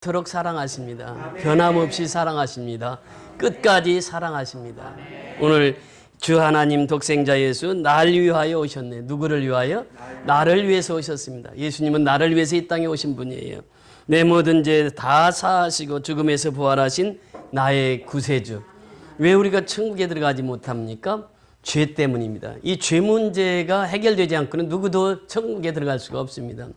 그토록 사랑하십니다. 변함없이 사랑하십니다. 끝까지 사랑하십니다. 오늘 주 하나님 독생자 예수 날 위하여 오셨네. 누구를 위하여? 나를 위해서 오셨습니다. 예수님은 나를 위해서 이 땅에 오신 분이에요. 내 모든 죄 다 사하시고 죽음에서 부활하신 나의 구세주. 왜 우리가 천국에 들어가지 못합니까? 죄 때문입니다. 이 죄 문제가 해결되지 않고는 누구도 천국에 들어갈 수가 없습니다.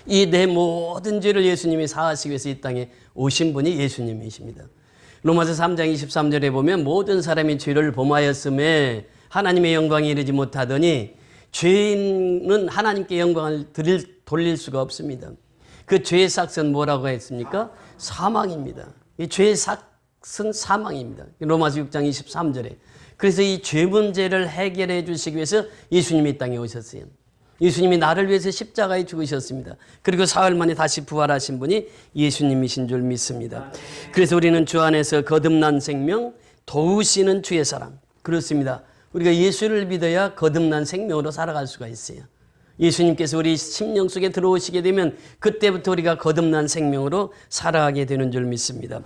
이 내 모든 죄를 예수님이 사하시기 위해서 이 땅에 오신 분이 예수님이십니다. 로마서 3장 23절에 보면 모든 사람이 죄를 범하였음에 하나님의 영광에 이르지 못하더니 죄인은 하나님께 영광을 돌릴 수가 없습니다. 그 죄의 삭은 뭐라고 했습니까? 사망입니다. 이 죄의 삭은 사망입니다. 로마서 6장 23절에. 그래서 이 죄 문제를 해결해 주시기 위해서 예수님이 이 땅에 오셨어요. 예수님이 나를 위해서 십자가에 죽으셨습니다. 그리고 사흘 만에 다시 부활하신 분이 예수님이신 줄 믿습니다. 그래서 우리는 주 안에서 거듭난 생명, 도우시는 주의 사랑. 그렇습니다. 우리가 예수를 믿어야 거듭난 생명으로 살아갈 수가 있어요. 예수님께서 우리 심령 속에 들어오시게 되면 그때부터 우리가 거듭난 생명으로 살아가게 되는 줄 믿습니다.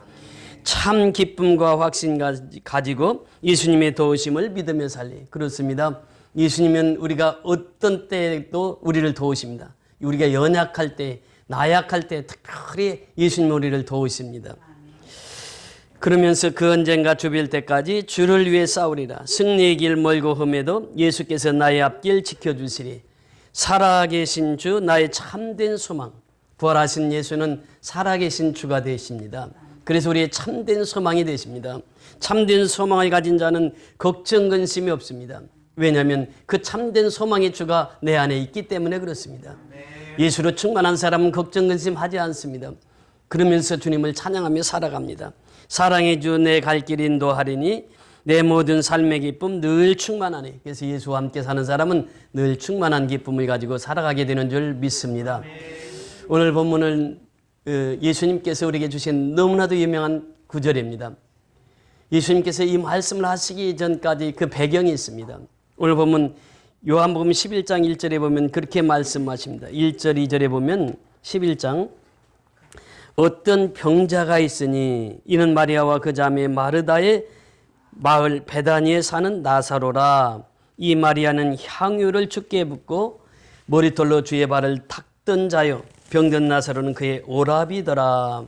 참 기쁨과 확신 가지고 예수님의 도우심을 믿으며 살리. 그렇습니다. 예수님은 우리가 어떤 때에도 우리를 도우십니다. 우리가 연약할 때, 나약할 때 특별히 예수님 우리를 도우십니다. 그러면서 그 언젠가 주빌 때까지 주를 위해 싸우리라. 승리의 길 멀고 험해도 예수께서 나의 앞길 지켜주시리. 살아계신 주, 나의 참된 소망. 부활하신 예수는 살아계신 주가 되십니다. 그래서 우리의 참된 소망이 되십니다. 참된 소망을 가진 자는 걱정, 근심이 없습니다. 왜냐하면 그 참된 소망의 주가 내 안에 있기 때문에 그렇습니다. 예수로 충만한 사람은 걱정, 근심하지 않습니다. 그러면서 주님을 찬양하며 살아갑니다. 사랑의 주 내 갈 길 인도하리니 내 모든 삶의 기쁨 늘 충만하니. 그래서 예수와 함께 사는 사람은 늘 충만한 기쁨을 가지고 살아가게 되는 줄 믿습니다. 오늘 본문은 예수님께서 우리에게 주신 너무나도 유명한 구절입니다. 예수님께서 이 말씀을 하시기 전까지 그 배경이 있습니다. 오늘 보면 요한복음 11장 1절에 보면 그렇게 말씀하십니다. 1절 2절에 보면 11장 어떤 병자가 있으니 이는 마리아와 그 자매 마르다의 마을 베다니에 사는 나사로라. 이 마리아는 향유를 주께 붓고 머리털로 주의 발을 닦던 자요 병든 나사로는 그의 오라비더라.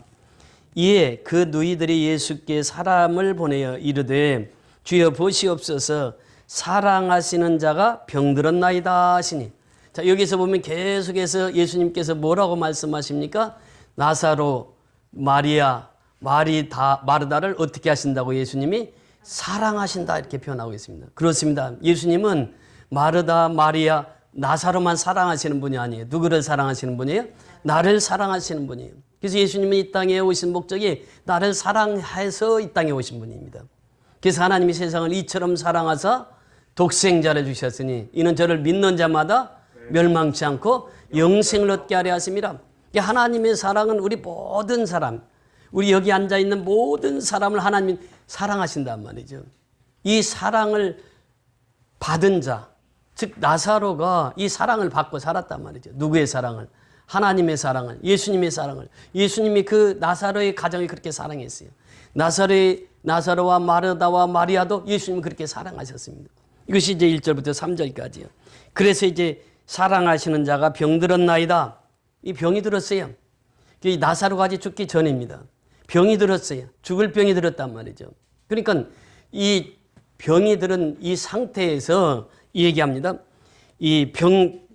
이에 그 누이들이 예수께 사람을 보내어 이르되 주여 보시옵소서 사랑하시는 자가 병들었나이다 하시니. 자, 여기서 보면 계속해서 예수님께서 뭐라고 말씀하십니까? 나사로, 마리아, 마르다를 어떻게 하신다고 예수님이 사랑하신다 이렇게 표현하고 있습니다. 그렇습니다. 예수님은 마르다, 마리아, 나사로만 사랑하시는 분이 아니에요. 누구를 사랑하시는 분이에요? 나를 사랑하시는 분이에요. 그래서 예수님은 이 땅에 오신 목적이 나를 사랑해서 이 땅에 오신 분입니다. 그래서 하나님이 세상을 이처럼 사랑하사 독생자를 주셨으니 이는 저를 믿는 자마다 멸망치 않고 영생을 얻게 하려 하심이라. 하나님의 사랑은 우리 모든 사람, 우리 여기 앉아있는 모든 사람을 하나님이 사랑하신단 말이죠. 이 사랑을 받은 자, 즉 나사로가 이 사랑을 받고 살았단 말이죠. 누구의 사랑을? 하나님의 사랑을, 예수님의 사랑을. 예수님이 그 나사로의 가정을 그렇게 사랑했어요. 나사로와 마르다와 마리아도 예수님은 그렇게 사랑하셨습니다. 이것이 이제 1절부터 3절까지요. 그래서 이제 사랑하시는 자가 병들었나이다. 이 병이 들었어요. 이 나사로가 아직 죽기 전입니다. 병이 들었어요. 죽을 병이 들었단 말이죠. 그러니까 이 병이 들은 이 상태에서 이 얘기합니다.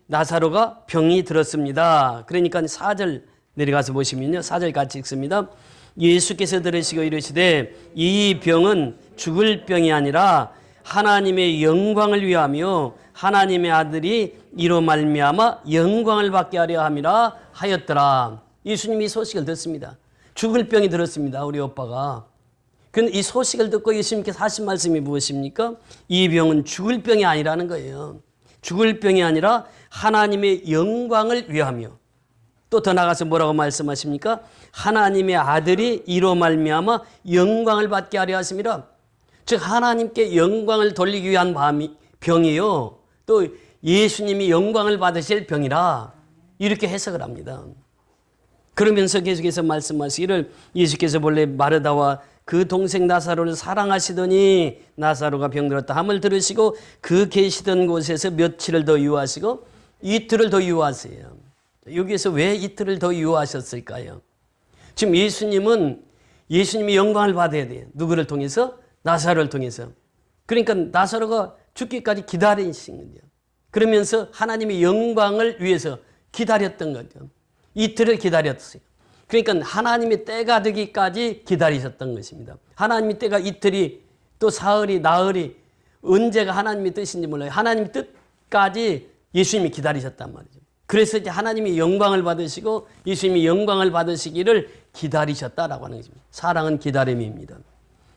나사로가 병이 들었습니다. 그러니까 4절 내려가서 보시면요. 4절 같이 읽습니다. 예수께서 들으시고 이르시되 이 병은 죽을 병이 아니라 하나님의 영광을 위하며 하나님의 아들이 이로 말미암아 영광을 받게 하려 함이라 하였더라. 예수님이 이 소식을 듣습니다. 죽을 병이 들었습니다. 우리 오빠가. 그런데 이 소식을 듣고 예수님께서 하신 말씀이 무엇입니까? 이 병은 죽을 병이 아니라는 거예요. 죽을 병이 아니라 하나님의 영광을 위하며. 또 더 나가서 뭐라고 말씀하십니까? 하나님의 아들이 이로 말미암아 영광을 받게 하려 하심이라. 즉 하나님께 영광을 돌리기 위한 병이요. 또 예수님이 영광을 받으실 병이라. 이렇게 해석을 합니다. 그러면서 계속해서 말씀하시기를 예수께서 본래 마르다와 그 동생 나사로를 사랑하시더니 나사로가 병들었다 함을 들으시고 그 계시던 곳에서 며칠을 더 유하시고 이틀을 더 유하세요. 여기에서 왜 이틀을 더 유하셨을까요? 지금 예수님이 영광을 받아야 돼요. 누구를 통해서? 나사로를 통해서. 그러니까 나사로가 죽기까지 기다리신 거죠. 그러면서 하나님의 영광을 위해서 기다렸던 거죠. 이틀을 기다렸어요. 그러니까 하나님의 때가 되기까지 기다리셨던 것입니다. 하나님의 때가 이틀이 또 사흘이 나흘이 언제가 하나님의 뜻인지 몰라요. 하나님의 뜻까지 예수님이 기다리셨단 말이죠. 그래서 이제 하나님이 영광을 받으시고 예수님이 영광을 받으시기를 기다리셨다라고 하는 것입니다. 사랑은 기다림입니다.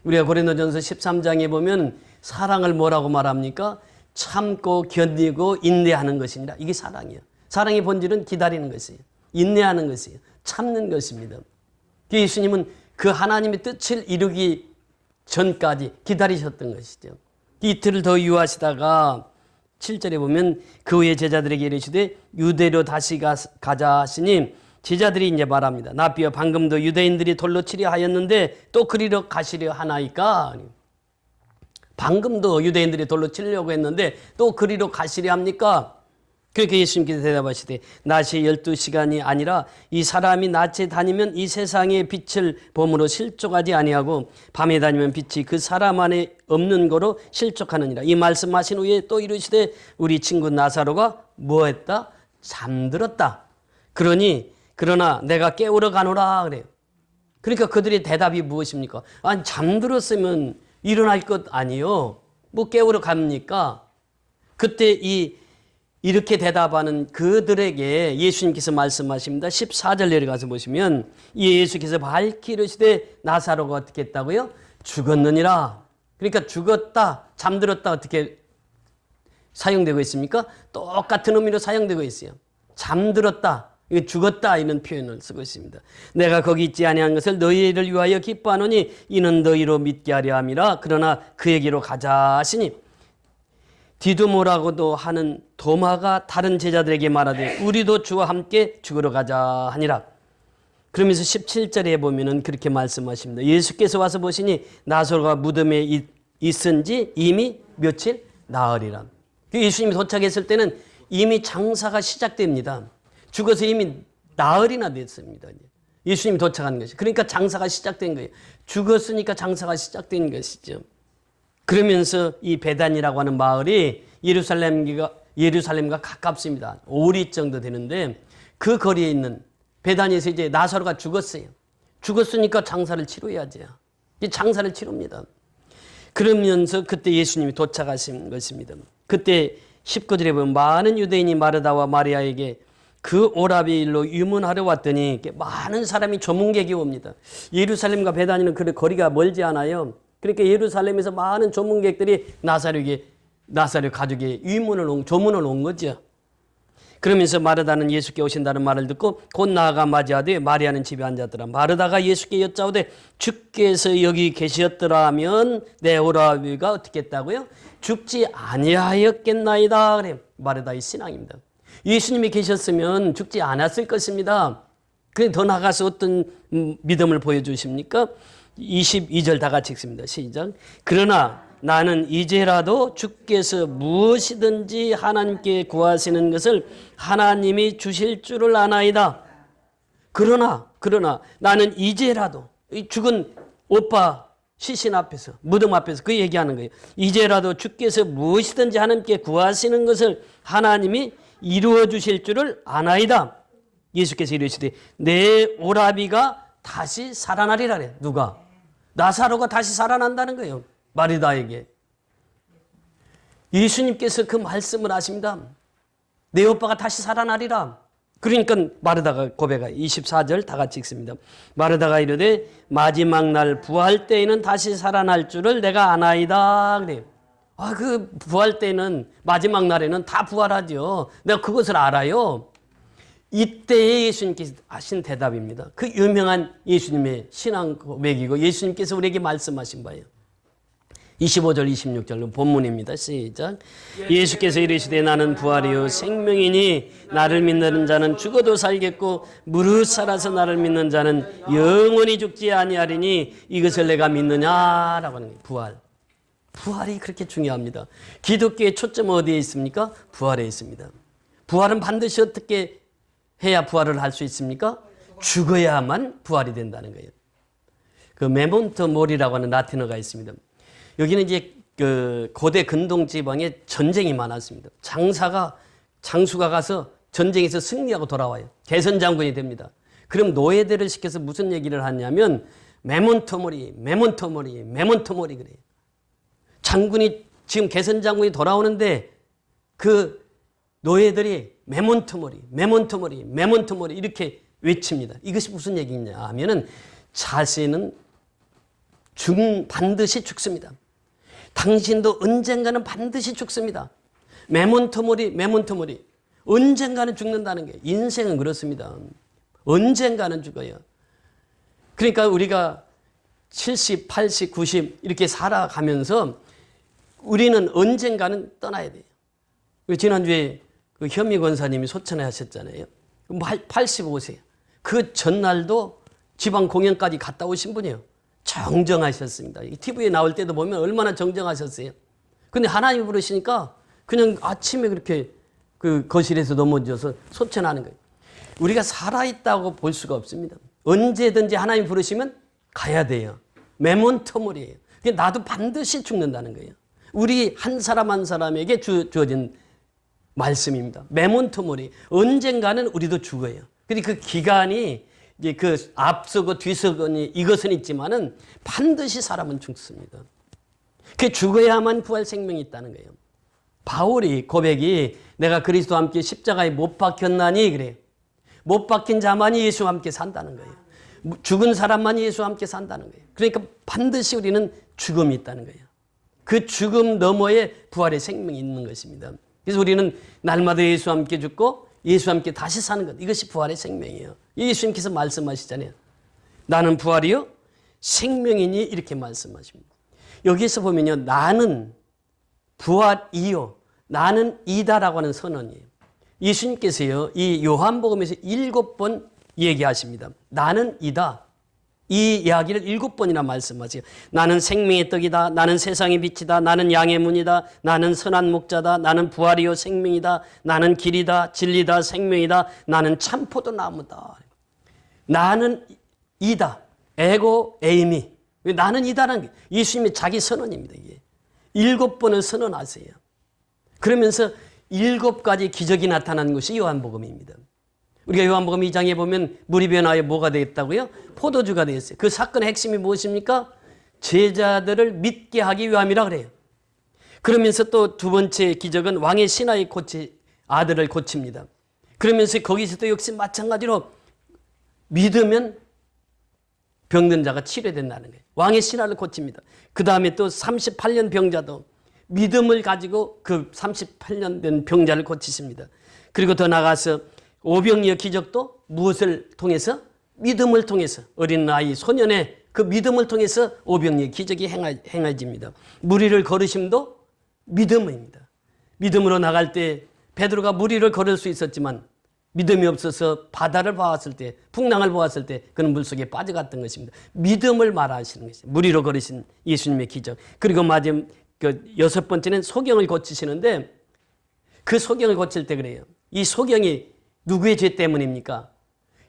우리가 고린도전서 13장에 보면 사랑을 뭐라고 말합니까? 참고 견디고 인내하는 것이니라. 이게 사랑이에요. 사랑의 본질은 기다리는 것이에요. 인내하는 것이에요. 참는 것입니다. 예수님은 그 하나님의 뜻을 이루기 전까지 기다리셨던 것이죠. 이틀을 더 유하시다가 7절에 보면 그 후에 제자들에게 이르시되 유대로 다시 가자 하시니 제자들이 이제 말합니다. 나비여 방금도 유대인들이 돌로 치려 하였는데 또 그리로 가시려 하나이까? 방금도 유대인들이 돌로 치려고 했는데 또 그리로 가시려 합니까? 그렇게 예수님께서 대답하시되 낮이 12시간이 아니라 이 사람이 낮에 다니면 이 세상의 빛을 봄으로 실족하지 아니하고 밤에 다니면 빛이 그 사람 안에 없는 거로 실족하느니라. 이 말씀하신 후에 또 이르시되 우리 친구 나사로가 뭐했다? 잠들었다. 그러나 내가 깨우러 가노라 그래요. 그러니까 그들의 대답이 무엇입니까? 아니 잠들었으면 일어날 것 아니요. 뭐 깨우러 갑니까? 그때 이렇게 대답하는 그들에게 예수님께서 말씀하십니다. 14절 내려가서 보시면 예수께서 밝히 이르시되 나사로가 어떻게 했다고요? 죽었느니라. 그러니까 죽었다, 잠들었다 어떻게 사용되고 있습니까? 똑같은 의미로 사용되고 있어요. 잠들었다, 죽었다 이런 표현을 쓰고 있습니다. 내가 거기 있지 아니한 것을 너희를 위하여 기뻐하노니 이는 너희로 믿게 하려 함이라. 그러나 그에게로 가자 하시니 디두모라고도 하는 도마가 다른 제자들에게 말하되 우리도 주와 함께 죽으러 가자 하니라. 그러면서 17절에 보면은 그렇게 말씀하십니다. 예수께서 와서 보시니 나사로가 무덤에 있은 지 이미 며칠 나흘이라. 예수님이 도착했을 때는 이미 장사가 시작됩니다. 죽어서 이미 나흘이나 됐습니다. 예수님이 도착한 것이. 그러니까 장사가 시작된 거예요. 죽었으니까 장사가 시작된 것이죠. 그러면서 이 베단이라고 하는 마을이 예루살렘과 가깝습니다. 5리 정도 되는데 그 거리에 있는 베단에서 이제 나사로가 죽었어요. 죽었으니까 장사를 치러야죠. 장사를 치릅니다. 그러면서 그때 예수님이 도착하신 것입니다. 그때 19절에 보면 많은 유대인이 마르다와 마리아에게 그 오라비 일로 유문하러 왔더니 많은 사람이 조문객이 옵니다. 예루살렘과 베단이는 그래 거리가 멀지 않아요. 그러니까 예루살렘에서 많은 조문객들이 나사로 가족의 조문을 온 거죠. 그러면서 마르다는 예수께 오신다는 말을 듣고 곧 나아가 맞이하되 마리아는 집에 앉았더라. 마르다가 예수께 여짜오되 주께서 여기 계셨더라면 내 오라비가 어떻게 했다고요? 죽지 아니하였겠나이다. 그래. 마르다의 신앙입니다. 예수님이 계셨으면 죽지 않았을 것입니다. 그래 더 나가서 어떤 믿음을 보여주십니까? 22절 다 같이 읽습니다. 시작. 그러나 나는 이제라도 주께서 무엇이든지 하나님께 구하시는 것을 하나님이 주실 줄을 아나이다. 그러나 나는 이제라도 이 죽은 오빠 시신 앞에서 무덤 앞에서 그 얘기하는 거예요. 이제라도 주께서 무엇이든지 하나님께 구하시는 것을 하나님이 이루어 주실 줄을 아나이다. 예수께서 이르시되 내 오라비가 다시 살아나리라 그래. 누가? 나사로가 다시 살아난다는 거예요. 마르다에게. 예수님께서 그 말씀을 하십니다. 내 오빠가 다시 살아나리라. 그러니까 마르다가 고백하여 24절 다 같이 읽습니다. 마르다가 이르되 마지막 날 부활 때에는 다시 살아날 줄을 내가 아나이다. 그래요. 그 부활 때는 마지막 날에는 다 부활하죠. 내가 그것을 알아요. 이때에 예수님께서 하신 대답입니다. 그 유명한 예수님의 신앙 고백이고 예수님께서 우리에게 말씀하신 바예요. 25절 26절 본문입니다. 시작. 예수께서 이르시되 나는 부활이요 생명이니 나를 믿는 자는 죽어도 살겠고 무릇 살아서 나를 믿는 자는 영원히 죽지 아니하리니 이것을 내가 믿느냐라고 하는 거예요. 부활. 부활이 그렇게 중요합니다. 기독교의 초점은 어디에 있습니까? 부활에 있습니다. 부활은 반드시 어떻게 해야 부활을 할 수 있습니까? 죽어야만 부활이 된다는 거예요. 그 메몬토 모리라고 하는 라틴어가 있습니다. 여기는 이제 그 고대 근동 지방에 전쟁이 많았습니다. 장수가 가서 전쟁에서 승리하고 돌아와요. 개선 장군이 됩니다. 그럼 노예들을 시켜서 무슨 얘기를 하냐면 메몬토 모리 그래요. 장군이 지금 개선 장군이 돌아오는데 그 노예들이 메몬토 모리 이렇게 외칩니다. 이것이 무슨 얘기냐 하면은 자신은 반드시 죽습니다. 당신도 언젠가는 반드시 죽습니다. 메몬토 모리. 언젠가는 죽는다는 게 인생은 그렇습니다. 언젠가는 죽어요. 그러니까 우리가 70, 80, 90 이렇게 살아가면서 우리는 언젠가는 떠나야 돼요. 지난주에 그 현미 권사님이 소천에 하셨잖아요. 85세. 그 전날도 지방 공연까지 갔다 오신 분이에요. 정정하셨습니다. TV에 나올 때도 보면 얼마나 정정하셨어요. 근데 하나님이 부르시니까 그냥 아침에 그렇게 그 거실에서 넘어져서 소천하는 거예요. 우리가 살아있다고 볼 수가 없습니다. 언제든지 하나님 부르시면 가야 돼요. 메몬토몰이에요. 나도 반드시 죽는다는 거예요. 우리 한 사람 한 사람에게 주어진 말씀입니다. 메몬토몰이 언젠가는 우리도 죽어요. 근데 그 기간이 이제 그 앞서고 뒤서거니 이것은 있지만은 반드시 사람은 죽습니다. 그 죽어야만 부활 생명이 있다는 거예요. 바울이 고백이 내가 그리스도와 함께 십자가에 못 박혔나니 그래요. 못 박힌 자만이 예수와 함께 산다는 거예요. 죽은 사람만이 예수와 함께 산다는 거예요. 그러니까 반드시 우리는 죽음이 있다는 거예요. 그 죽음 너머에 부활의 생명이 있는 것입니다. 그래서 우리는 날마다 예수와 함께 죽고 예수와 함께 다시 사는 것. 이것이 부활의 생명이에요. 예수님께서 말씀하시잖아요. 나는 부활이요 생명이니 이렇게 말씀하십니다. 여기서 보면요. 나는 부활이요. 나는 이다라고 하는 선언이에요. 예수님께서요. 이 요한복음에서 7번 얘기하십니다. 나는 이다. 이 이야기를 7번이나 말씀하세요. 나는 생명의 떡이다. 나는 세상의 빛이다. 나는 양의 문이다. 나는 선한 목자다. 나는 부활이요 생명이다. 나는 길이다. 진리다. 생명이다. 나는 참포도 나무다. 나는 이다. 에고 에이미. 나는 이다라는 게 예수님의 자기 선언입니다. 이게 7번을 선언하세요. 그러면서 7가지 기적이 나타난 것이 요한복음입니다. 우리가 요한복음 2장에 보면 물이 변하여 뭐가 되겠다고요? 포도주가 되었어요. 그 사건의 핵심이 무엇입니까? 제자들을 믿게 하기 위함이라 그래요. 그러면서 또 두 번째 기적은 왕의 신하의 아들을 고칩니다. 그러면서 거기서도 역시 마찬가지로 믿으면 병든 자가 치료된다는 거예요. 왕의 신하를 고칩니다. 그 다음에 또 38년 병자도 믿음을 가지고 그 38년 된 병자를 고치십니다. 그리고 더 나가서 오병이어 기적도 무엇을 통해서? 믿음을 통해서 어린 아이 소년의 그 믿음을 통해서 오병이어 기적이 행해집니다. 무리를 걸으심도 믿음입니다. 믿음으로 나갈 때 베드로가 무리를 걸을 수 있었지만 믿음이 없어서 바다를 보았을 때 풍랑을 보았을 때 그는 물속에 빠져갔던 것입니다. 믿음을 말하시는 것입니다. 무리로 걸으신 예수님의 기적. 그리고 마지막 그 6번째는 소경을 고치시는데 그 소경을 고칠 때 그래요. 이 소경이 누구의 죄 때문입니까?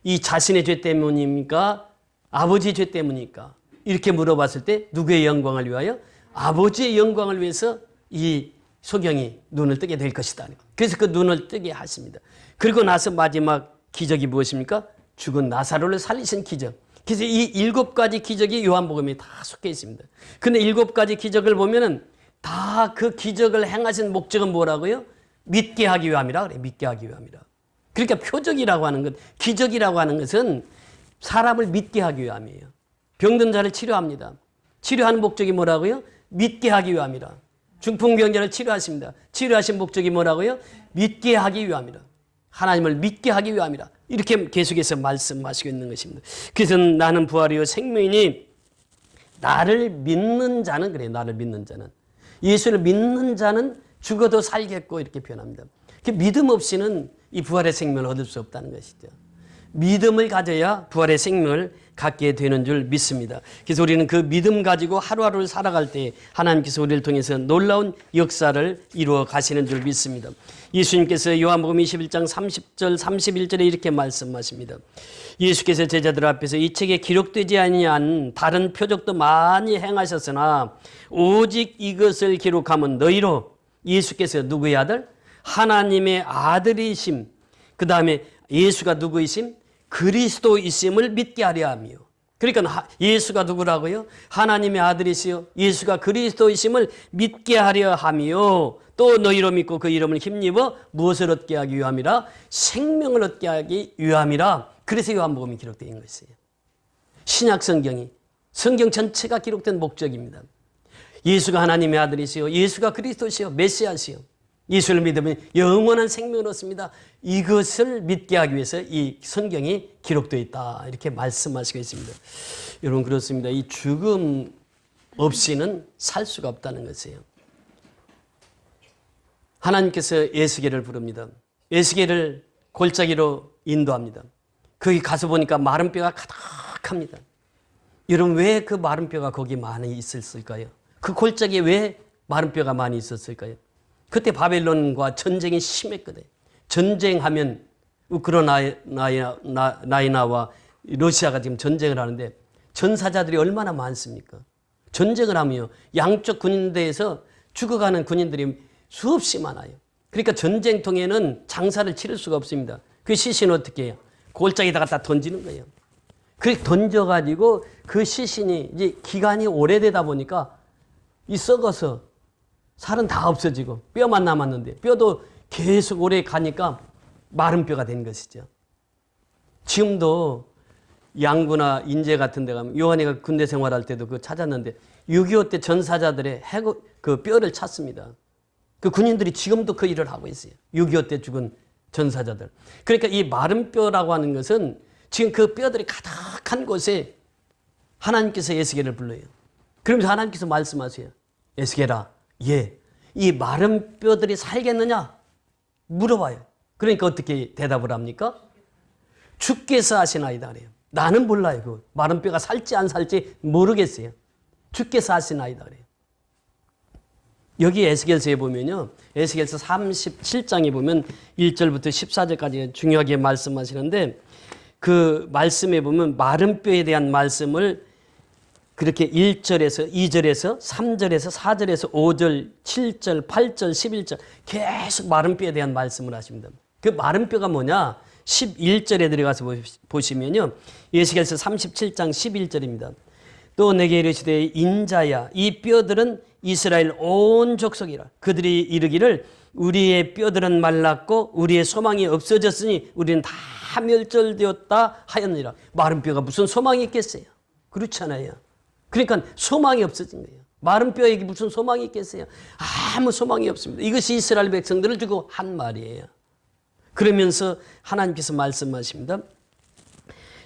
이 자신의 죄 때문입니까? 아버지의 죄 때문입니까? 이렇게 물어봤을 때 누구의 영광을 위하여? 아버지의 영광을 위해서 이 소경이 눈을 뜨게 될 것이다. 그래서 그 눈을 뜨게 하십니다. 그리고 나서 마지막 기적이 무엇입니까? 죽은 나사로를 살리신 기적. 그래서 이 7가지 기적이 요한복음에 다 속해 있습니다. 근데 7가지 기적을 보면은 다 그 기적을 행하신 목적은 뭐라고요? 믿게 하기 위함이라 그래. 믿게 하기 위함이라. 그러니까 표적이라고 하는 것, 기적이라고 하는 것은 사람을 믿게 하기 위함이에요. 병든 자를 치료합니다. 치료하는 목적이 뭐라고요? 믿게 하기 위함이라. 중풍병자를 치료하십니다. 치료하신 목적이 뭐라고요? 믿게 하기 위함이라. 하나님을 믿게 하기 위함이라. 이렇게 계속해서 말씀하시고 있는 것입니다. 그래서 나는 부활이요 생명이니 나를 믿는 자는 그래요. 나를 믿는 자는. 예수를 믿는 자는 죽어도 살겠고 이렇게 표현합니다. 믿음 없이는 이 부활의 생명을 얻을 수 없다는 것이죠. 믿음을 가져야 부활의 생명을 갖게 되는 줄 믿습니다. 그래서 우리는 그 믿음 가지고 하루하루를 살아갈 때 하나님께서 우리를 통해서 놀라운 역사를 이루어 가시는 줄 믿습니다. 예수님께서 요한복음 21장 30절 31절에 이렇게 말씀하십니다. 예수께서 제자들 앞에서 이 책에 기록되지 아니한 다른 표적도 많이 행하셨으나 오직 이것을 기록하면 너희로 예수께서 누구의 아들? 하나님의 아들이심. 그 다음에 예수가 누구이심? 그리스도이심을 믿게 하려 하며. 그러니까 예수가 누구라고요? 하나님의 아들이시요 예수가 그리스도이심을 믿게 하려 하며 또 너희로 믿고 그 이름을 힘입어 무엇을 얻게 하기 위함이라? 생명을 얻게 하기 위함이라. 그래서 요한복음이 기록되어 있는 것이에요. 신약 성경이 성경 전체가 기록된 목적입니다. 예수가 하나님의 아들이시요 예수가 그리스도시요 메시아시요 예수를 믿으면 영원한 생명을 얻습니다. 이것을 믿게 하기 위해서 이 성경이 기록되어 있다. 이렇게 말씀하시고 있습니다. 여러분 그렇습니다. 이 죽음 없이는 살 수가 없다는 것이에요. 하나님께서 에스겔을 부릅니다. 에스겔을 골짜기로 인도합니다. 거기 가서 보니까 마른 뼈가 가득합니다. 여러분 왜 그 마른 뼈가 거기 많이 있었을까요? 그 골짜기에 왜 마른 뼈가 많이 있었을까요? 그때 바벨론과 전쟁이 심했거든요. 전쟁하면 우크라이나와 러시아가 지금 전쟁을 하는데 전사자들이 얼마나 많습니까? 전쟁을 하며 양쪽 군대에서 죽어가는 군인들이 수없이 많아요. 그러니까 전쟁통에는 장사를 치를 수가 없습니다. 그 시신은 어떻게 해요? 골짜기에다 갖다 던지는 거예요. 그렇게 던져가지고 그 시신이 이제 기간이 오래되다 보니까 이 썩어서 살은 다 없어지고 뼈만 남았는데 뼈도 계속 오래 가니까 마른 뼈가 된 것이죠. 지금도 양구나 인제 같은 데 가면 요한이가 군대 생활할 때도 그거 찾았는데 6.25 때 전사자들의 그 뼈를 찾습니다. 그 군인들이 지금도 그 일을 하고 있어요. 6.25 때 죽은 전사자들. 그러니까 이 마른 뼈라고 하는 것은 지금 그 뼈들이 가득한 곳에 하나님께서 에스겔을 불러요. 그러면서 하나님께서 말씀하세요. 에스겔아, 예, 이 마른 뼈들이 살겠느냐? 물어봐요. 그러니까 어떻게 대답을 합니까? 주께서 하시나이다 그래요. 나는 몰라요. 그 마른 뼈가 살지 안 살지 모르겠어요. 주께서 하시나이다 그래요. 여기 에스겔서에 보면요. 에스겔서 37장에 보면 1절부터 14절까지 중요하게 말씀하시는데 그 말씀에 보면 마른 뼈에 대한 말씀을 그렇게 1절에서 2절에서 3절에서 4절에서 5절, 7절, 8절, 11절 계속 마른 뼈에 대한 말씀을 하십니다. 그 마른 뼈가 뭐냐? 11절에 들어가서 보시면요. 에스겔서 37장 11절입니다. 또 내게 이르시되 인자야 이 뼈들은 이스라엘 온 족속이라. 그들이 이르기를 우리의 뼈들은 말랐고 우리의 소망이 없어졌으니 우리는 다 멸절되었다 하였느니라. 마른 뼈가 무슨 소망이 있겠어요? 그렇잖아요. 그러니까 소망이 없어진 거예요. 마른 뼈에게 무슨 소망이 있겠어요? 아무 소망이 없습니다. 이것이 이스라엘 백성들을 두고 한 말이에요. 그러면서 하나님께서 말씀하십니다.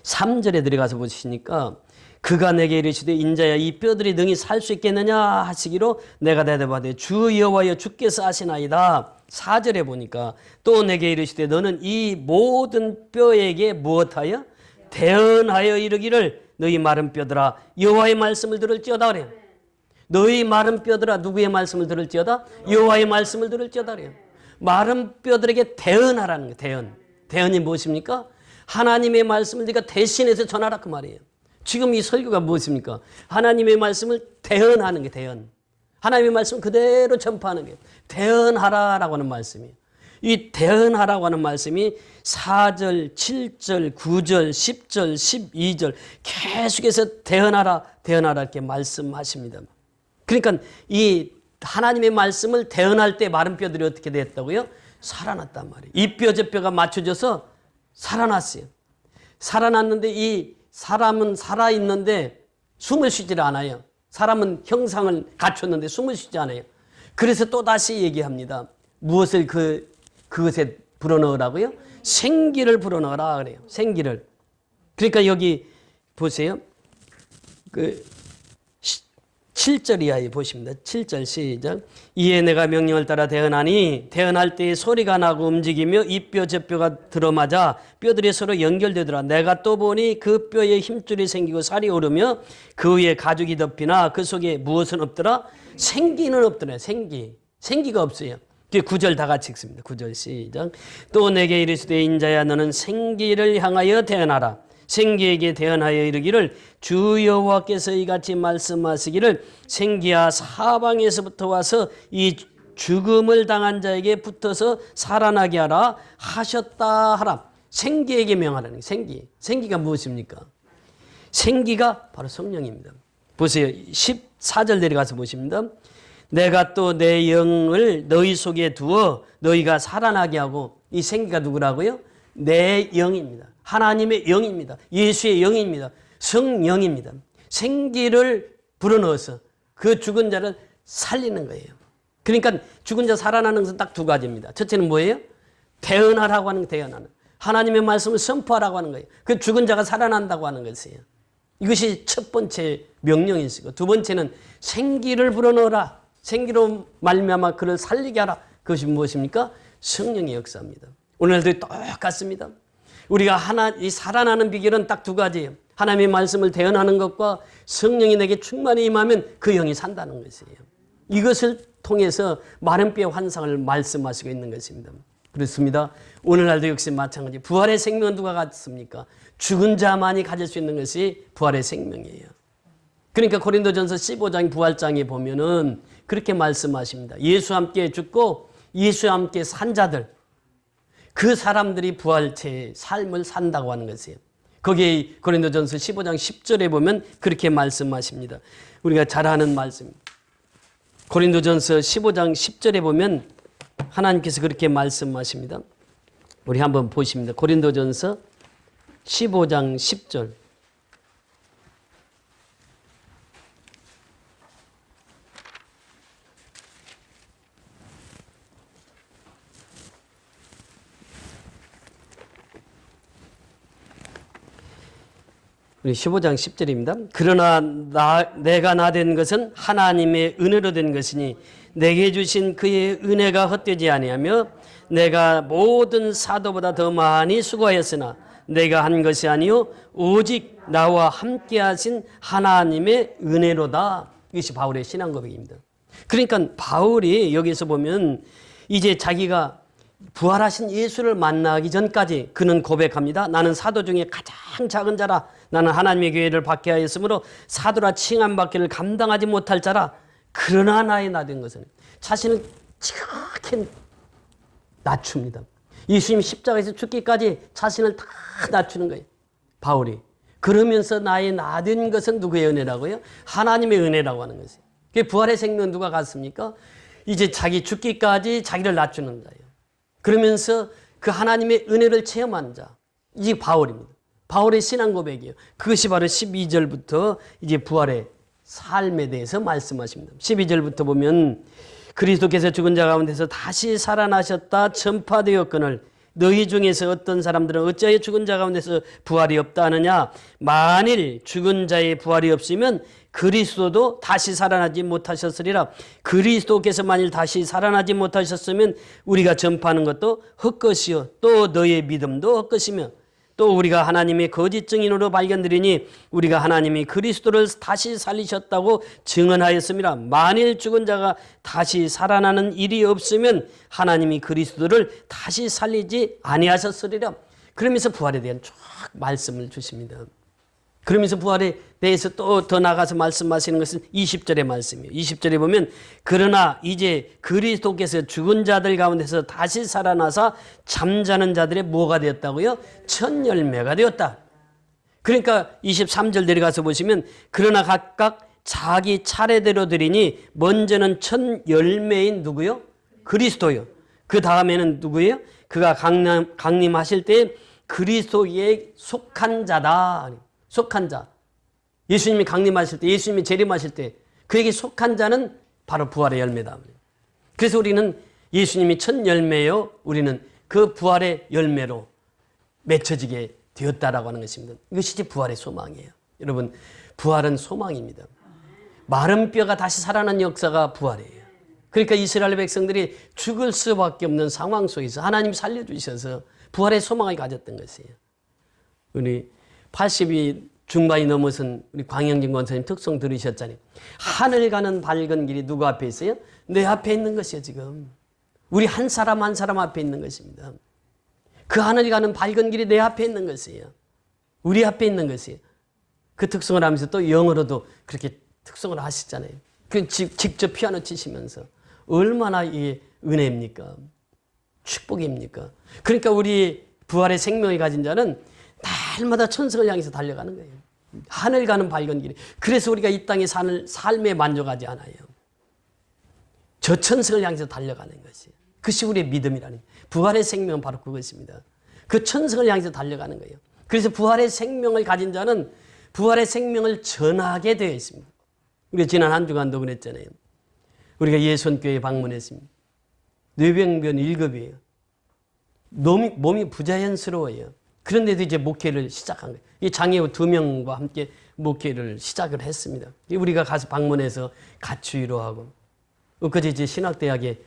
3절에 들어가서 보시니까 그가 내게 이르시되 인자야 이 뼈들이 능히 살 수 있겠느냐 하시기로 내가 대답하되 주 여호와여 주께서 하시나이다. 4절에 보니까 또 내게 이르시되 너는 이 모든 뼈에게 무엇하여 대언하여 이르기를 너희 마른 뼈들아 여호와의 말씀을 들을지어다 그래요. 너희 마른 뼈들아 누구의 말씀을 들을지어다? 여호와의 말씀을 들을지어다 그래요. 마른 뼈들에게 대언하라는 거예요. 대언. 대언이 무엇입니까? 하나님의 말씀을 네가 대신해서 전하라 그 말이에요. 지금 이 설교가 무엇입니까? 하나님의 말씀을 대언하는 게 대언. 하나님의 말씀 그대로 전파하는 게 대언하라라고 하는 말씀이에요. 이 대언하라고 하는 말씀이 4절, 7절, 9절, 10절, 12절 계속해서 대언하라, 대언하라 이렇게 말씀하십니다. 그러니까 이 하나님의 말씀을 대언할 때 마른 뼈들이 어떻게 됐다고요? 살아났단 말이에요. 이 뼈 저 뼈가 맞춰져서 살아났어요. 살아났는데 이 사람은 살아있는데 숨을 쉬질 않아요. 사람은 형상을 갖췄는데 숨을 쉬지 않아요. 그래서 또다시 얘기합니다. 무엇을 그것에 불어넣으라고요? 생기를 불어넣으라 그래요. 생기를. 그러니까 여기 보세요. 7절 이하에 보십니다. 7절 시작. 이에 내가 명령을 따라 태어나니 태어날 때에 소리가 나고 움직이며 이 뼈 저 뼈가 들어맞아 뼈들이 서로 연결되더라. 내가 또 보니 그 뼈에 힘줄이 생기고 살이 오르며 그 위에 가죽이 덮이나 그 속에 무엇은 없더라? 생기는 없더라. 생기가 없어요. 9절 다 같이 읽습니다. 9절 시작. 또 내게 이르시되 인자야 너는 생기를 향하여 태어나라. 생기에게 태어나여 이르기를 주 여호와께서 이같이 말씀하시기를 생기야 사방에서부터 와서 이 죽음을 당한 자에게 붙어서 살아나게 하라 하셨다 하라. 생기에게 명하라는 거예요. 생기가 무엇입니까? 생기가 바로 성령입니다. 보세요. 14절 내려가서 보십니다. 내가 또 내 영을 너희 속에 두어 너희가 살아나게 하고. 이 생기가 누구라고요? 내 영입니다. 하나님의 영입니다. 예수의 영입니다. 성령입니다. 생기를 불어넣어서 그 죽은 자를 살리는 거예요. 그러니까 죽은 자 살아나는 것은 딱 두 가지입니다. 첫째는 뭐예요? 태어나라고 하는 태어나는. 하나님의 말씀을 선포하라고 하는 거예요. 그 죽은 자가 살아난다고 하는 것이에요. 이것이 첫 번째 명령이시고 두 번째는 생기를 불어넣어라. 생기로 말미암아 그를 살리게 하라. 그것이 무엇입니까? 성령의 역사입니다. 오늘도 똑같습니다. 우리가 이 살아나는 비결은 딱 두 가지예요. 하나님의 말씀을 대언하는 것과 성령이 내게 충만히 임하면 그 영이 산다는 것이에요. 이것을 통해서 마른 뼈의 환상을 말씀하시고 있는 것입니다. 그렇습니다. 오늘날도 역시 마찬가지. 부활의 생명은 누가 갖습니까? 죽은 자만이 가질 수 있는 것이 부활의 생명이에요. 그러니까 고린도전서 15장 부활장에 보면은 그렇게 말씀하십니다. 예수와 함께 죽고 예수와 함께 산 자들, 그 사람들이 부활체의 삶을 산다고 하는 것이에요. 거기에 고린도전서 15장 10절에 보면 그렇게 말씀하십니다. 우리가 잘 아는 말씀. 고린도전서 15장 10절에 보면 하나님께서 그렇게 말씀하십니다. 우리 한번 보십니다. 고린도전서 15장 10절. 우리 15장 10절입니다. 그러나 내가 나 된 것은 하나님의 은혜로 된 것이니 내게 주신 그의 은혜가 헛되지 아니하며 내가 모든 사도보다 더 많이 수고하였으나 내가 한 것이 아니요 오직 나와 함께 하신 하나님의 은혜로다. 이것이 바울의 신앙 고백입니다. 그러니까 바울이 여기서 보면 이제 자기가 부활하신 예수를 만나기 전까지 그는 고백합니다. 나는 사도 중에 가장 작은 자라. 나는 하나님의 교회를 박해하였으므로 사도라 칭함받기를 감당하지 못할 자라. 그러나 나의 나된 것은 자신을 지극히 낮춥니다. 예수님 십자가에서 죽기까지 자신을 다 낮추는 거예요. 바울이. 그러면서 나의 나된 것은 누구의 은혜라고요? 하나님의 은혜라고 하는 것이에요. 그게 부활의 생명 누가 갔습니까? 이제 자기 죽기까지 자기를 낮추는 자예요. 그러면서 그 하나님의 은혜를 체험한 자. 이게 바울입니다. 바울의 신앙 고백이에요. 그것이 바로 12절부터 이제 부활의 삶에 대해서 말씀하십니다. 12절부터 보면 그리스도께서 죽은 자 가운데서 다시 살아나셨다 전파되었거늘 너희 중에서 어떤 사람들은 어찌하여 죽은 자 가운데서 부활이 없다 하느냐. 만일 죽은 자의 부활이 없으면 그리스도도 다시 살아나지 못하셨으리라. 그리스도께서 만일 다시 살아나지 못하셨으면 우리가 전파하는 것도 헛것이요 또 너의 믿음도 헛것이며 또 우리가 하나님의 거짓 증인으로 발견되리니 우리가 하나님이 그리스도를 다시 살리셨다고 증언하였습니다. 만일 죽은 자가 다시 살아나는 일이 없으면 하나님이 그리스도를 다시 살리지 아니하셨으리라. 그러면서 부활에 대한 쫙 말씀을 주십니다. 그러면서 부활에 대해서 또 더 나가서 말씀하시는 것은 20절의 말씀이에요. 20절에 보면 그러나 이제 그리스도께서 죽은 자들 가운데서 다시 살아나사 잠자는 자들의 뭐가 되었다고요? 첫 열매가 되었다. 그러니까 23절 내려가서 보시면 그러나 각각 자기 차례대로 드리니 먼저는 첫 열매인 누구요? 그리스도요. 그 다음에는 누구예요? 그가 강림하실 때 그리스도에 속한 자다. 속한 자. 예수님이 강림하실 때, 예수님이 재림하실 때 그에게 속한 자는 바로 부활의 열매다. 그래서 우리는 예수님이 첫 열매요. 우리는 그 부활의 열매로 맺혀지게 되었다라고 하는 것입니다. 이것이 부활의 소망이에요. 여러분, 부활은 소망입니다. 마른 뼈가 다시 살아나는 역사가 부활이에요. 그러니까 이스라엘 백성들이 죽을 수밖에 없는 상황 속에서 하나님이 살려주셔서 부활의 소망을 가졌던 것이에요. 우리 80이 중반이 넘어선 우리 광영진 권사님 특송 들으셨잖아요. 하늘 가는 밝은 길이 누구 앞에 있어요? 내 앞에 있는 것이요 지금. 우리 한 사람 한 사람 앞에 있는 것입니다. 그 하늘 가는 밝은 길이 내 앞에 있는 것이에요. 우리 앞에 있는 것이에요. 그 특성을 하면서 또 영어로도 그렇게 특성을 하시잖아요. 그 직접 피아노 치시면서 얼마나 이게 은혜입니까? 축복입니까? 그러니까 우리 부활의 생명을 가진 자는 날마다 천성을 향해서 달려가는 거예요. 하늘 가는 밝은 길이. 그래서 우리가 이 땅의 삶에 만족하지 않아요. 저 천성을 향해서 달려가는 것이에요. 그것이 우리의 믿음이라는 거예요. 부활의 생명은 바로 그것입니다. 그 천성을 향해서 달려가는 거예요. 그래서 부활의 생명을 가진 자는 부활의 생명을 전하게 되어 있습니다. 우리가 지난 한 주간도 그랬잖아요. 우리가 예손교회에 방문했습니다. 뇌병변 1급이에요. 몸이 부자연스러워요. 그런데도 이제 목회를 시작한 거예요. 이 장애우 2명과 함께 목회를 시작을 했습니다. 우리가 가서 방문해서 같이 위로하고, 엊그제 이제 신학대학에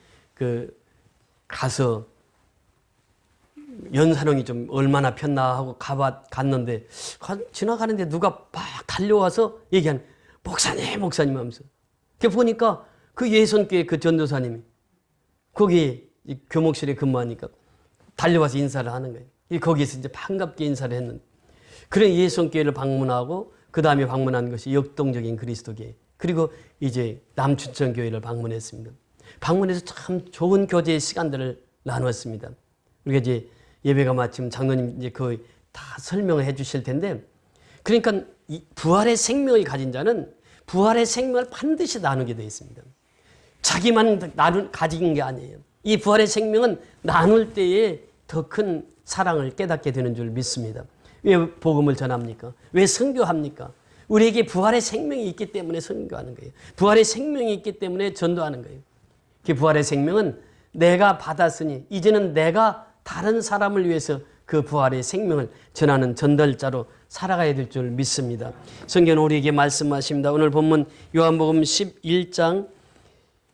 가서 연산홍이 좀 얼마나 폈나 하고 갔는데, 지나가는데 누가 막 달려와서 얘기하는, 목사님 하면서. 보니까 그 예손교회 그 전도사님이 거기 교목실에 근무하니까 달려와서 인사를 하는 거예요. 거기에서 이제 반갑게 인사를 했는데, 그래 예손교회를 방문하고 그 다음에 방문한 것이 역동적인 그리스도교회, 그리고 이제 남춘천교회를 방문했습니다. 방문해서 참 좋은 교제의 시간들을 나누었습니다. 우리가 이제 예배가 마치면 장로님 이제 거의 다 설명을 해 주실 텐데, 그러니까 이 부활의 생명을 가진 자는 부활의 생명을 반드시 나누게 되어 있습니다. 자기만 가진 게 아니에요. 이 부활의 생명은 나눌 때에 더 큰 사랑을 깨닫게 되는 줄 믿습니다. 왜 복음을 전합니까? 왜 선교합니까? 우리에게 부활의 생명이 있기 때문에 선교하는 거예요. 부활의 생명이 있기 때문에 전도하는 거예요. 그 부활의 생명은 내가 받았으니 이제는 내가 다른 사람을 위해서 그 부활의 생명을 전하는 전달자로 살아가야 될 줄 믿습니다. 성경은 우리에게 말씀하십니다. 오늘 본문 요한복음 11장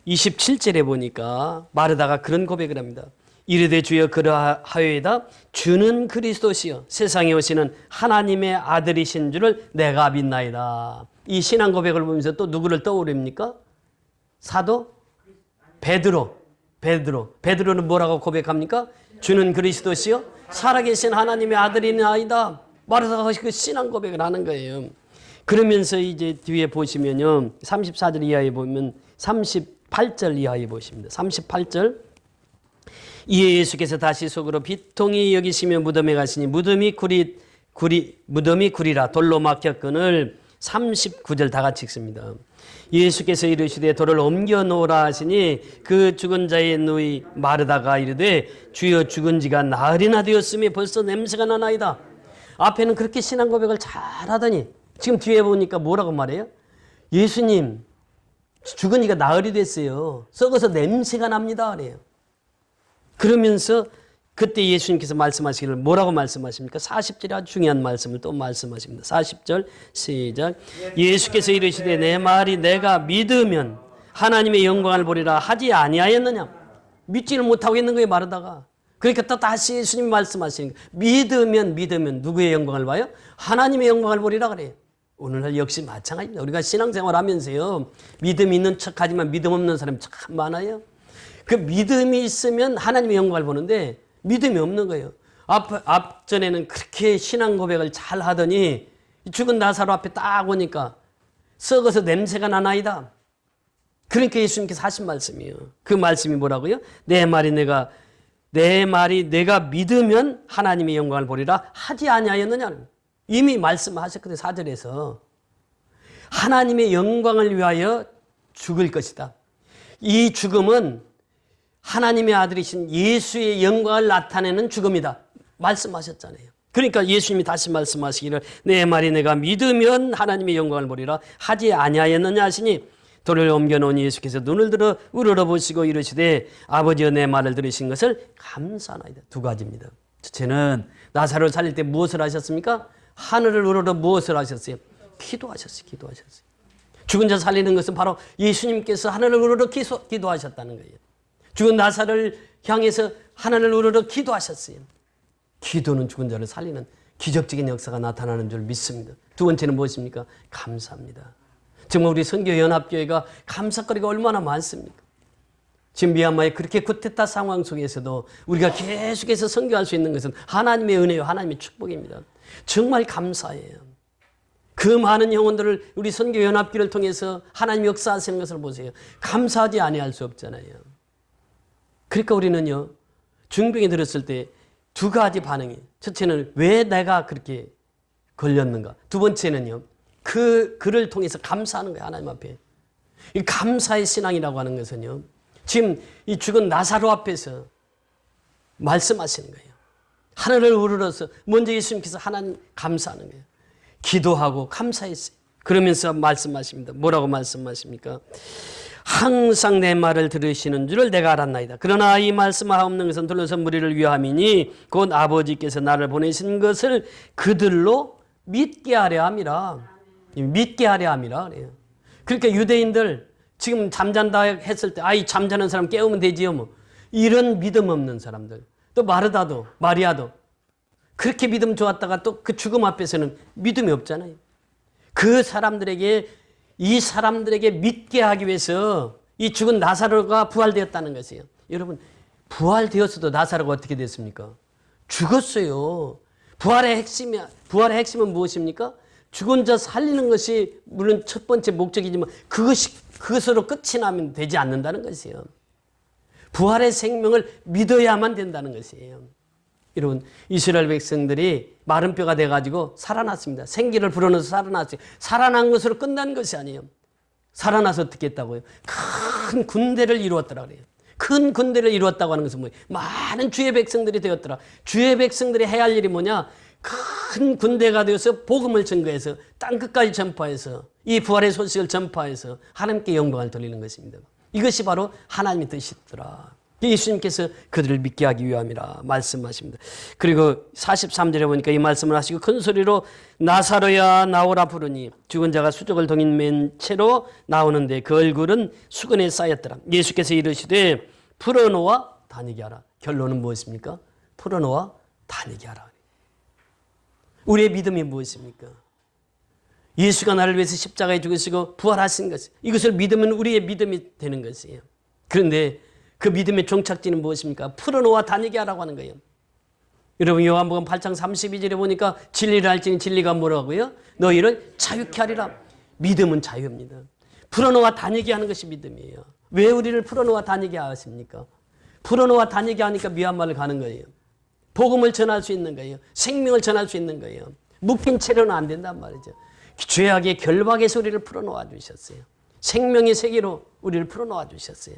27절에 보니까 마르다가 그런 고백을 합니다. 이르되 주여 그러하여이다. 주는 그리스도시요 세상에 오시는 하나님의 아들이신 줄을 내가 믿나이다. 이 신앙 고백을 보면서 또 누구를 떠오릅니까? 사도 베드로는 뭐라고 고백합니까? 주는 그리스도시요 살아계신 하나님의 아들이나이다. 마르다가 그 신앙 고백을 하는 거예요. 그러면서 이제 뒤에 보시면요, 34절 이하에 보면 38절 이하에 보십니다. 38절. 이에 예수께서 다시 속으로 비통히 여기시며 무덤에 가시니 무덤이 구리라 돌로 막혔거늘. 39절 다 같이 읽습니다. 예수께서 이르시되 돌을 옮겨 놓으라 하시니 그 죽은 자의 누이 마르다가 이르되 주여 죽은 지가 나흘이나 되었으니 벌써 냄새가 나나이다. 앞에는 그렇게 신앙 고백을 잘하더니 지금 뒤에 보니까 뭐라고 말해요? 예수님 죽은 지가 나흘이 됐어요. 썩어서 냄새가 납니다. 그래요. 그러면서 그때 예수님께서 말씀하시기를 뭐라고 말씀하십니까? 40절에 아주 중요한 말씀을 또 말씀하십니다. 40절 시작. 예수께서 이르시되 내 말이 내가 믿으면 하나님의 영광을 보리라 하지 아니하였느냐? 믿지를 못하고 있는 거예요, 마르다가. 그러니까 또 다시 예수님이 말씀하시는 거예요. 믿으면 누구의 영광을 봐요? 하나님의 영광을 보리라 그래요. 오늘날 역시 마찬가지입니다. 우리가 신앙생활 하면서요, 믿음 있는 척하지만 믿음 없는 사람이 참 많아요. 그 믿음이 있으면 하나님의 영광을 보는데 믿음이 없는 거예요. 앞전에는 그렇게 신앙 고백을 잘 하더니 죽은 나사로 앞에 딱 오니까 썩어서 냄새가 나나이다. 그러니까 예수님께서 하신 말씀이에요. 그 말씀이 뭐라고요? 내 말이 내가 믿으면 하나님의 영광을 보리라 하지 아니하였느냐. 이미 말씀하셨거든요. 4절에서. 하나님의 영광을 위하여 죽을 것이다. 이 죽음은 하나님의 아들이신 예수의 영광을 나타내는 죽음이다. 말씀하셨잖아요. 그러니까 예수님이 다시 말씀하시기를 내 말이 내가 믿으면 하나님의 영광을 보리라 하지 아니하였느냐 하시니 돌을 옮겨놓은 예수께서 눈을 들어 우러러보시고 이르시되 아버지여 내 말을 들으신 것을 감사하나이다. 두 가지입니다. 첫째는 나사로를 살릴 때 무엇을 하셨습니까? 하늘을 우러러 무엇을 하셨어요? 기도하셨어요. 죽은 자 살리는 것은 바로 예수님께서 하늘을 우러러 기도하셨다는 거예요. 죽은 나사를 향해서 하늘을 우러러 기도하셨어요. 기도는 죽은 자를 살리는 기적적인 역사가 나타나는 줄 믿습니다. 두 번째는 무엇입니까? 감사합니다. 정말 우리 선교연합교회가 감사거리가 얼마나 많습니까? 지금 미얀마의 그렇게 쿠데타 상황 속에서도 우리가 계속해서 선교할 수 있는 것은 하나님의 은혜요, 하나님의 축복입니다. 정말 감사해요. 그 많은 영혼들을 우리 선교연합교회를 통해서 하나님 역사하시는 것을 보세요. 감사하지 아니할 수 없잖아요. 그러니까 우리는요, 중병이 들었을 때 두 가지 반응이, 첫째는 왜 내가 그렇게 걸렸는가, 두 번째는요, 그를 통해서 감사하는 거예요. 하나님 앞에. 이 감사의 신앙이라고 하는 것은요, 지금 이 죽은 나사로 앞에서 말씀하시는 거예요. 하늘을 우러러서 먼저 예수님께서 하나님 감사하는 거예요. 기도하고 감사했어요. 그러면서 말씀하십니다. 뭐라고 말씀하십니까? 항상 내 말을 들으시는 줄을 내가 알았나이다. 그러나 이 말씀하옵는 것은 둘러서 무리를 위함이니 곧 아버지께서 나를 보내신 것을 그들로 믿게 하려 함이라. 믿게 하려 함이라 그래요. 그러니까 유대인들 지금 잠잔다 했을 때 아이 잠자는 사람 깨우면 되지요 뭐. 이런 믿음 없는 사람들. 또 마리아도 그렇게 믿음 좋았다가 또 그 죽음 앞에서는 믿음이 없잖아요. 그 사람들에게, 이 사람들에게 믿게 하기 위해서 이 죽은 나사로가 부활되었다는 것이에요. 여러분, 부활되었어도 나사로가 어떻게 됐습니까? 죽었어요. 부활의 핵심은 무엇입니까? 죽은 자 살리는 것이 물론 첫 번째 목적이지만 그것으로 끝이 나면 되지 않는다는 것이에요. 부활의 생명을 믿어야만 된다는 것이에요. 여러분, 이스라엘 백성들이 마른 뼈가 돼가지고 살아났습니다. 생기를 불어넣어서 살아났어요. 살아난 것으로 끝난 것이 아니에요. 살아나서 어떻게 했다고요? 큰 군대를 이루었더라 그래요. 큰 군대를 이루었다고 하는 것은 뭐예요? 많은 주의 백성들이 되었더라. 주의 백성들이 해야 할 일이 뭐냐? 큰 군대가 되어서 복음을 증거해서 땅끝까지 전파해서 이 부활의 소식을 전파해서 하나님께 영광을 돌리는 것입니다. 이것이 바로 하나님의 뜻이더라. 예수님께서 그들을 믿게 하기 위함이라 말씀하십니다. 그리고 43절에 보니까 이 말씀을 하시고 큰 소리로 나사로야 나오라 부르니 죽은 자가 수족을 동인맨 채로 나오는데 그 얼굴은 수건에 쌓였더라. 예수께서 이르시되 풀어놓아 다니게 하라. 결론은 무엇입니까? 풀어놓아 다니게 하라. 우리의 믿음이 무엇입니까? 예수가 나를 위해서 십자가에 죽으시고 부활하신 것, 이것을 믿으면 우리의 믿음이 되는 것이에요. 그런데 그 믿음의 종착지는 무엇입니까? 풀어놓아 다니게 하라고 하는 거예요. 여러분, 요한복음 8장 32절에 보니까 진리를 알지니 진리가 뭐라고요? 너희를 자유케 하리라. 믿음은 자유입니다. 풀어놓아 다니게 하는 것이 믿음이에요. 왜 우리를 풀어놓아 다니게 하십니까? 풀어놓아 다니게 하니까 미얀마를 가는 거예요. 복음을 전할 수 있는 거예요. 생명을 전할 수 있는 거예요. 묶인 채로는 안 된단 말이죠. 죄악의 결박에서 우리를 풀어놓아 주셨어요. 생명의 세계로 우리를 풀어놓아 주셨어요.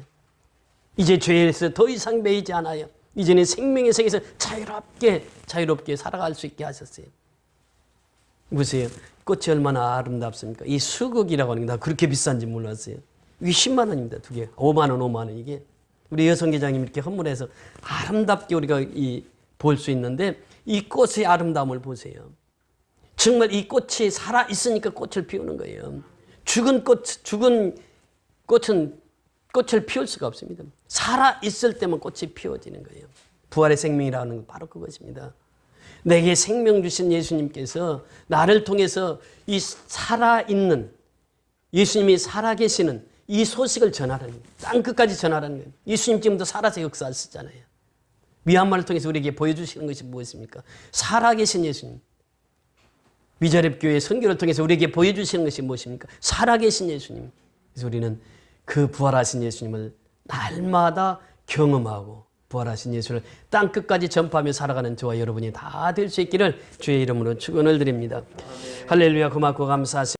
이제 죄에서 더 이상 매이지 않아요. 이제는 생명의 세계에서 자유롭게 살아갈 수 있게 하셨어요. 보세요. 꽃이 얼마나 아름답습니까? 이 수국이라고 하는 게 다 그렇게 비싼지 몰랐어요. 이게 10만 원입니다. 두 개. 5만 원 이게. 우리 여성계장님 이렇게 헌물해서 아름답게 우리가 볼 수 있는데 이 꽃의 아름다움을 보세요. 정말 이 꽃이 살아 있으니까 꽃을 피우는 거예요. 죽은 꽃은 꽃을 피울 수가 없습니다. 살아 있을 때만 꽃이 피워지는 거예요. 부활의 생명이라는 건 바로 그것입니다. 내게 생명 주신 예수님께서 나를 통해서 이 살아있는 예수님이 살아계시는 이 소식을 전하라는 거예요. 땅끝까지 전하라는 거예요. 예수님 지금도 살아서 역사하시잖아요. 미얀마를 통해서 우리에게 보여주시는 것이 무엇입니까? 살아계신 예수님. 위자립교회 선교를 통해서 우리에게 보여주시는 것이 무엇입니까? 살아계신 예수님. 그래서 우리는 그 부활하신 예수님을 날마다 경험하고 부활하신 예수를 땅끝까지 전파하며 살아가는 저와 여러분이 다 될 수 있기를 주의 이름으로 축원을 드립니다. 할렐루야. 고맙고 감사하십니다.